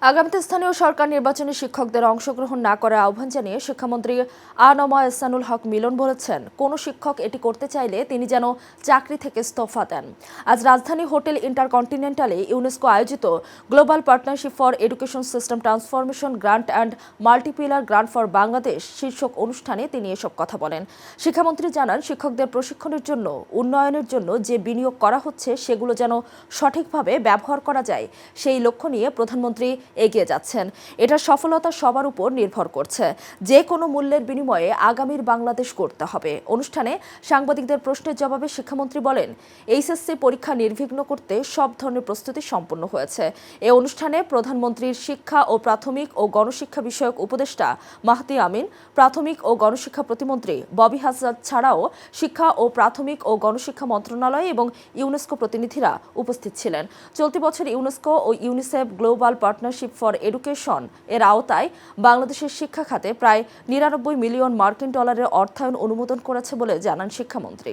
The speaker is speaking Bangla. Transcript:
আগামীতে স্থানীয় সরকার নির্বাচনে শিক্ষকদের অংশগ্রহণ না করার আহ্বান জানিয়ে শিক্ষামন্ত্রী আ.ন.ম এহসানুল হক মিলন বলেছেন, কোনো শিক্ষক এটি করতে চাইলে তিনি যেন চাকরি থেকে ইস্তফা দেন। আজ রাজধানী হোটেল ইন্টারকন্টিনেন্টালে ইউনেস্কো আয়োজিত global partnership for education system transformation grant and multipillar grant for Bangladesh শীর্ষক অনুষ্ঠানে তিনি এসব কথা বলেন। শিক্ষামন্ত্রী জানান, শিক্ষকদের প্রশিক্ষণের জন্য, উন্নয়নের জন্য যে বিনিয়োগ করা হচ্ছে সেগুলো যেন সঠিকভাবে ব্যবহার করা যায়, সেই লক্ষ্য নিয়ে প্রধানমন্ত্রী এগিয়ে যাচ্ছেন। এটার সফলতা সবার উপর নির্ভর করছে। যে কোনো মূল্যের বিনিময়ে আগামীর বাংলাদেশ গড়তে হবে। অনুষ্ঠানে সাংবাদিকদের প্রশ্নের জবাবে শিক্ষামন্ত্রী বলেন, এইচএসসি পরীক্ষা নির্বিঘ্ন করতে সব ধরনের প্রস্তুতি সম্পন্ন হয়েছে। এ অনুষ্ঠানে প্রধানমন্ত্রীর শিক্ষা ও প্রাথমিক ও গণশিক্ষা বিষয়ক উপদেষ্টা মাহদি আমিন, প্রাথমিক ও গণশিক্ষা প্রতিমন্ত্রী ববি হাসান ছাড়াও শিক্ষা ও প্রাথমিক ও গণশিক্ষা মন্ত্রণালয় এবং ইউনেস্কো প্রতিনিধিরা উপস্থিত ছিলেন। চলতি বছর ইউনেস্কো ও UNICEF global partnership for education এর আওতায় বাংলাদেশের শিক্ষা খাতে প্রায় ৯৯ মিলিয়ন মার্কিন ডলারের অর্থায়ন অনুমোদন করেছে বলে জানান শিক্ষামন্ত্রী।